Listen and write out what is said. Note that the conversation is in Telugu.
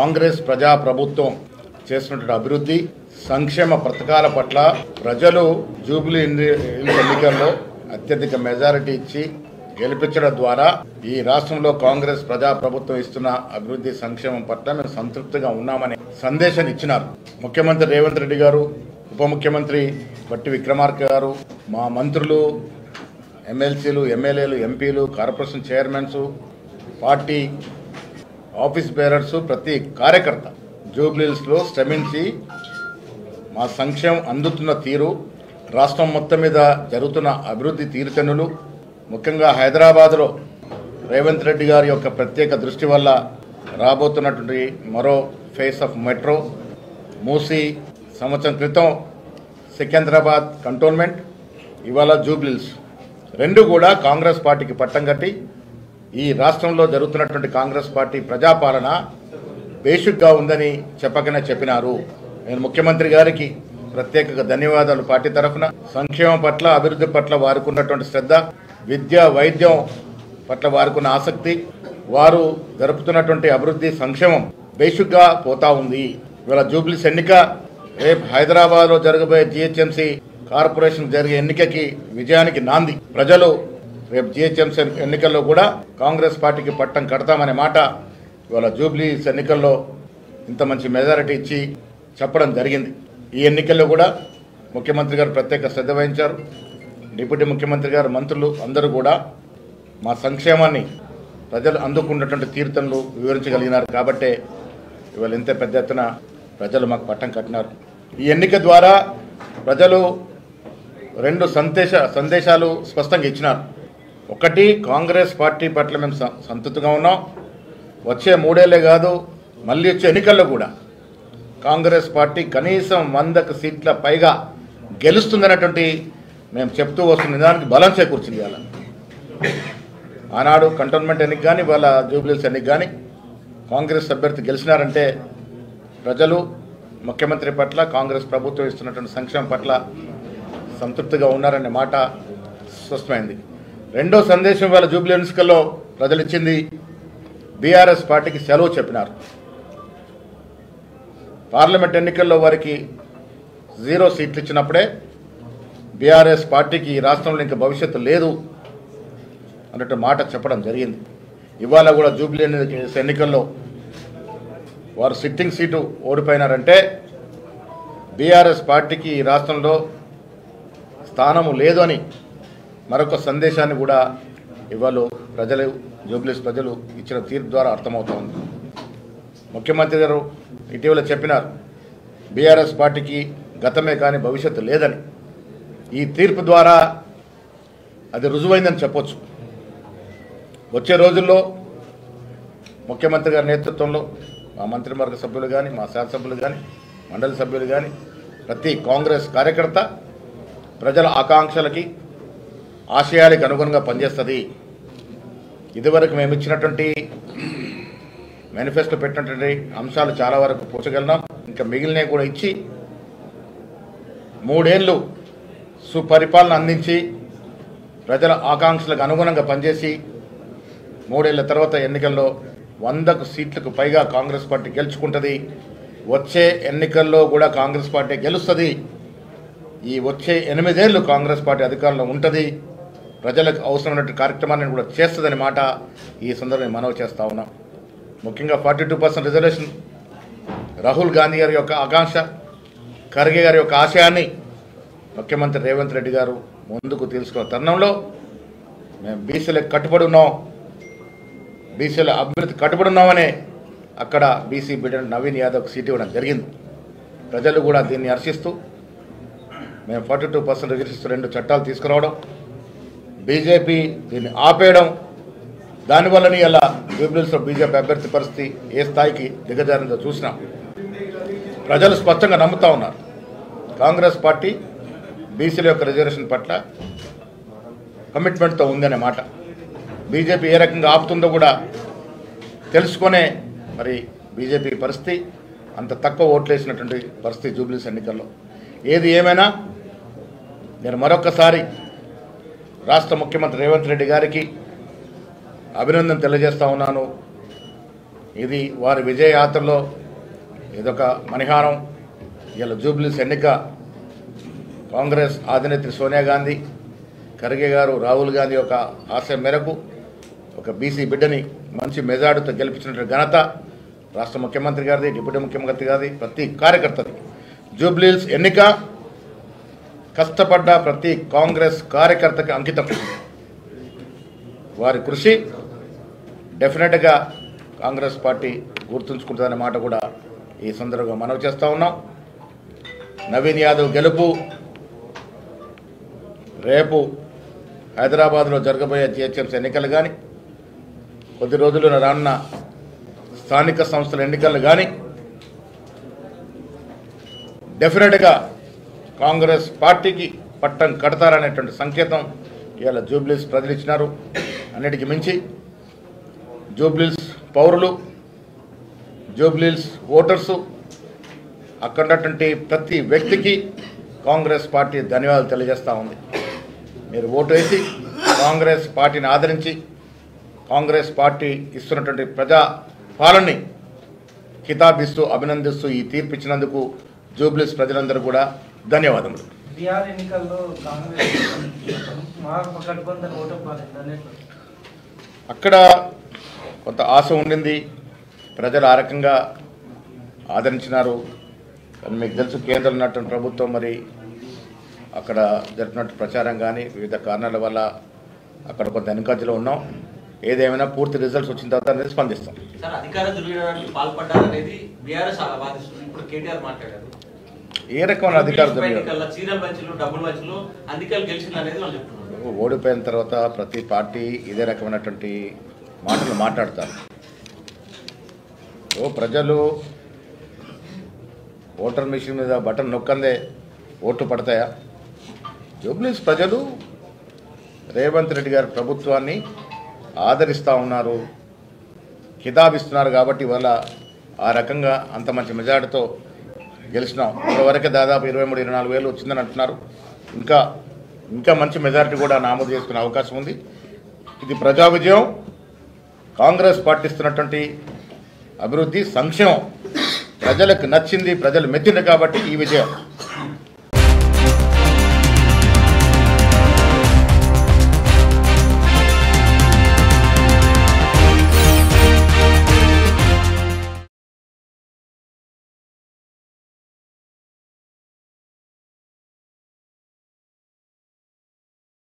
కాంగ్రెస్ ప్రజా ప్రభుత్వం చేస్తున్న అభివృద్ధి సంక్షేమ పథకాల పట్ల ప్రజలు జూబ్లీ ఎన్నికల్లో అత్యధిక మెజారిటీ ఇచ్చి గెలిపించడం ద్వారా ఈ రాష్ట్రంలో కాంగ్రెస్ ప్రజా ప్రభుత్వం ఇస్తున్న అభివృద్ధి సంక్షేమం పట్ల మేము సంతృప్తిగా ఉన్నామని సందేశాన్ని ఇచ్చినారు. ముఖ్యమంత్రి రేవంత్ రెడ్డి గారు, ఉప ముఖ్యమంత్రి బట్టి విక్రమార్క గారు, మా మంత్రులు, ఎమ్మెల్సీలు, ఎమ్మెల్యేలు, ఎంపీలు, corporation chairmans, party office bearers, ప్రతి కార్యకర్త జూబ్లీహిల్స్లో శ్రమించి మా సంక్షేమం అందుతున్న తీరు, రాష్ట్రం మొత్తం మీద జరుగుతున్న అభివృద్ధి తీరుతెన్నులు, ముఖ్యంగా హైదరాబాద్లో రేవంత్ రెడ్డి గారి యొక్క ప్రత్యేక దృష్టి వల్ల రాబోతున్నటువంటి మరో ఫేస్ ఆఫ్ మెట్రో, మూసీ, సంవత్సరం క్రితం సికింద్రాబాద్ కంటోన్మెంట్, ఇవాళ జూబ్లీహిల్స్ రెండు కూడా కాంగ్రెస్ పార్టీకి పట్టం కట్టి ఈ రాష్ట్రంలో జరుగుతున్నటువంటి కాంగ్రెస్ పార్టీ ప్రజాపాలన బేసిక్గా ఉందని చెప్పకనే చెప్పినారు. నేను ముఖ్యమంత్రి గారికి ప్రత్యేకంగా ధన్యవాదాలు. పార్టీ తరఫున సంక్షేమం పట్ల, అభివృద్ధి పట్ల వారికి ఉన్నటువంటి శ్రద్ధ, విద్య, వైద్యం పట్ల వారికి ఉన్న ఆసక్తి, వారు జరుపుతున్నటువంటి అభివృద్ధి సంక్షేమం బేసిక్గా పోతా ఉంది. ఇవాళ జూబ్లీస్ ఎన్నిక రేపు హైదరాబాద్లో జరగబోయే జిహెచ్ఎంసీ కార్పొరేషన్ జరిగే ఎన్నికకి విజయానికి నాంది. ప్రజలు రేపు జిహెచ్ఎంసీ ఎన్నికల్లో కూడా కాంగ్రెస్ పార్టీకి పట్టం కడతామనే మాట ఇవాళ జూబ్లీస్ ఎన్నికల్లో ఇంత మంచి మెజారిటీ ఇచ్చి చెప్పడం జరిగింది. ఈ ఎన్నికల్లో కూడా ముఖ్యమంత్రి గారు ప్రత్యేక శ్రద్ధ వహించారు. డిప్యూటీ ముఖ్యమంత్రి గారు, మంత్రులు అందరూ కూడా మా సంక్షేమాన్ని ప్రజలు అందుకున్నటువంటి తీర్థంలో వివరించగలిగినారు. కాబట్టే ఇవాళ ఇంత పెద్ద ఎత్తున ప్రజలు మాకు పట్టం కట్టినారు. ఈ ఎన్నిక ద్వారా ప్రజలు రెండు సందేశాలు స్పష్టంగా ఇచ్చినారు. ఒకటి, కాంగ్రెస్ పార్టీ పట్ల మేము సంతృప్తిగా ఉన్నాం. వచ్చే 3 ఏళ్లే కాదు, మళ్ళీ వచ్చే ఎన్నికల్లో కూడా కాంగ్రెస్ పార్టీ కనీసం 100 సీట్ల పైగా గెలుస్తుందనేటువంటి మేము చెప్తూ వస్తున్న దానికి బలం చేకూర్చింది. అలా ఆనాడు కంటోన్మెంట్ ఎన్నిక కానీ, వాళ్ళ జూబ్లీహిల్స్ ఎన్నిక కానీ కాంగ్రెస్ అభ్యర్థి గెలిచినారంటే ప్రజలు ముఖ్యమంత్రి పట్ల, కాంగ్రెస్ ప్రభుత్వం ఇస్తున్నటువంటి సంక్షేమం పట్ల సంతృప్తిగా ఉన్నారనే మాట స్పష్టమైంది. రెండో సందేశం వాళ్ళ జూబ్లీ ఎన్నికల్లో ప్రజలు ఇచ్చింది, బీఆర్ఎస్ పార్టీకి సెలవు చెప్పినారు. పార్లమెంట్ ఎన్నికల్లో వారికి 0 సీట్లు ఇచ్చినప్పుడే బీఆర్ఎస్ పార్టీకి ఈ రాష్ట్రంలో ఇంకా భవిష్యత్తు లేదు అన్నట్టు మాట చెప్పడం జరిగింది. ఇవాళ కూడా జూబ్లీ ఎన్నికల్లో వారు సిట్టింగ్ సీటు ఓడిపోయినారంటే బీఆర్ఎస్ పార్టీకి ఈ రాష్ట్రంలో స్థానము లేదు అని మరొక సందేశాన్ని కూడా ఇవాళ ప్రజలు, జూబ్లీహిల్స్ ప్రజలు ఇచ్చిన తీర్పు ద్వారా అర్థమవుతోంది. ముఖ్యమంత్రి గారు ఇటీవల చెప్పినారు, బీఆర్ఎస్ పార్టీకి గతమే కానీ భవిష్యత్తు లేదని. ఈ తీర్పు ద్వారా అది రుజువైందని చెప్పొచ్చు. వచ్చే రోజుల్లో ముఖ్యమంత్రి గారి నేతృత్వంలో మా మంత్రివర్గ సభ్యులు కానీ, మా శాసనసభ్యులు కానీ, మండలి సభ్యులు కానీ, ప్రతి కాంగ్రెస్ కార్యకర్త ప్రజల ఆకాంక్షలకి, ఆశయాలకు అనుగుణంగా పనిచేస్తుంది. ఇదివరకు మేము ఇచ్చినటువంటి మేనిఫెస్టో పెట్టినటువంటి అంశాలు చాలా వరకు పూర్చగలిగినాం. ఇంకా మిగిలినవి కూడా ఇచ్చి 3 ఏళ్ళు సుపరిపాలన అందించి ప్రజల ఆకాంక్షలకు అనుగుణంగా పనిచేసి 3 ఏళ్ల తర్వాత ఎన్నికల్లో 100 సీట్లకు పైగా కాంగ్రెస్ పార్టీ గెలుచుకుంటుంది. వచ్చే ఎన్నికల్లో కూడా కాంగ్రెస్ పార్టీ గెలుస్తుంది. ఈ వచ్చే 8 ఏళ్ళు కాంగ్రెస్ పార్టీ అధికారంలో ఉంటుంది. ప్రజలకు అవసరమైన కార్యక్రమాన్ని కూడా చేస్తుందని మాట ఈ సందర్భంగా మనవి చేస్తూ ఉన్నాం. ముఖ్యంగా 42% రిజర్వేషన్ రాహుల్ గాంధీ గారి యొక్క ఆకాంక్ష, ఖర్గే గారి యొక్క ఆశయాన్ని ముఖ్యమంత్రి రేవంత్ రెడ్డి గారు ముందుకు తీసుకున్న తరుణంలో మేము బీసీలకు కట్టుబడి ఉన్నాం, బీసీల అభివృద్ధి కట్టుబడి ఉన్నామనే అక్కడ బీసీ బిడ్డ నవీన్ యాదవ్కి సీట్ ఇవ్వడం జరిగింది. ప్రజలు కూడా దీన్ని హర్షిస్తూ మేము 42% రిజర్వేషన్ 2 చట్టాలు తీసుకురావడం, బీజేపీ దీన్ని ఆపేయడం, దానివల్లని ఇలా జూబ్లీహిల్స్లో బీజేపీ అభ్యర్థి పరిస్థితి ఏ స్థాయికి దిగజారిందో చూసినాం. ప్రజలు స్పష్టంగా నమ్ముతా ఉన్నారు కాంగ్రెస్ పార్టీ బీసీల యొక్క రిజర్వేషన్ పట్ల కమిట్మెంట్తో ఉందనే మాట. బీజేపీ ఏ రకంగా ఆపుతుందో కూడా తెలుసుకునే మరి బీజేపీ పరిస్థితి, అంత తక్కువ ఓట్లు వేసినటువంటి పరిస్థితి జూబ్లీహిల్స్ ఎన్నికల్లో. ఏది ఏమైనా నేను మరొకసారి రాష్ట్ర ముఖ్యమంత్రి రేవంత్ రెడ్డి గారికి అభినందన తెలియజేస్తా ఉన్నాను. ఇది వారి విజయయాత్రలో ఇదొక మణిహారం. ఇలా జూబ్లీస్ ఎన్నిక కాంగ్రెస్ అధినేత్రి సోనియా గాంధీ, ఖర్గే గారు, రాహుల్ గాంధీ ఒక ఆశయం మేరకు ఒక బీసీ బిడ్డని మంచి మెజార్టీతో గెలిపించిన ఘనత రాష్ట్ర ముఖ్యమంత్రి గారిది, డిప్యూటీ ముఖ్యమంత్రి గారిది, ప్రతి కార్యకర్తది. జూబ్లీస్ ఎన్నిక కష్టపడ్డ ప్రతి కాంగ్రెస్ కార్యకర్తకి అంకితం. వారి కృషి డెఫినెట్గా కాంగ్రెస్ పార్టీ గుర్తుంచుకుంటుందనే మాట కూడా ఈ సందర్భంగా మనవి చేస్తూ ఉన్నాం. నవీన్ యాదవ్ గెలుపు రేపు హైదరాబాద్లో జరగబోయే జిహెచ్ఎంసీ ఎన్నికలు కానీ, కొద్ది రోజుల్లో రానున్న స్థానిక సంస్థల ఎన్నికలు కానీ డెఫినెట్గా కాంగ్రెస్ పార్టీకి పట్టం కడతారనేటువంటి సంకేతం ఇవాళ జూబ్లీస్ ప్రజలు ఇచ్చినారు. అన్నిటికీ మించి జూబ్లీస్ పౌరులు, జూబ్లీస్ ఓటర్సు, అక్కడ ఉన్నటువంటి ప్రతి వ్యక్తికి కాంగ్రెస్ పార్టీ ధన్యవాదాలు తెలియజేస్తూ ఉంది. మీరు ఓటు వేసి కాంగ్రెస్ పార్టీని ఆదరించి కాంగ్రెస్ పార్టీ ఇస్తున్నటువంటి ప్రజా పాలనని కితాబిస్తూ అభినందిస్తూ ఈ తీర్పు ఇచ్చినందుకు జూబ్లీస్ ప్రజలందరూ కూడా ధన్యవాదములు. అక్కడ కొంత ఆశ ఉండింది, ప్రజలు ఆ రకంగా ఆదరించినారు. కానీ మీకు తెలుసు, కేంద్రంలో ఉన్నటువంటి ప్రభుత్వం మరి అక్కడ జరిపినట్టు ప్రచారం కానీ వివిధ కారణాల వల్ల అక్కడ కొంత వెనుకంజలో ఉన్నాం. ఏదేమైనా పూర్తి రిజల్ట్స్ వచ్చిన తర్వాత అనేది స్పందిస్తాం. ఏ రకమైన అధికార ఓడిపోయిన తర్వాత ప్రతి పార్టీ ఇదే రకమైనటువంటి మాటలు మాట్లాడతారు. ప్రజలు ఓటర్ మిషన్ మీద బటన్ నొక్కందే ఓట్లు పడతాయా? జూబ్లీస్ ప్రజలు రేవంత్ రెడ్డి గారి ప్రభుత్వాన్ని ఆదరిస్తూ ఉన్నారు, కితాబిస్తున్నారు. కాబట్టి ఇవాళ ఆ రకంగా అంత మంచి మెజార్టీతో గెలిచినాం. ఇప్పటివరకే దాదాపు 23-24 వేలు వచ్చిందని అంటున్నారు. ఇంకా మంచి మెజారిటీ కూడా నమోదు చేసుకునే అవకాశం ఉంది. ఇది ప్రజా విజయం. కాంగ్రెస్ పార్టీ ఇస్తున్నటువంటి అభివృద్ధి, సంక్షేమం ప్రజలకు నచ్చింది, ప్రజలు మెచ్చింది. కాబట్టి ఈ విజయం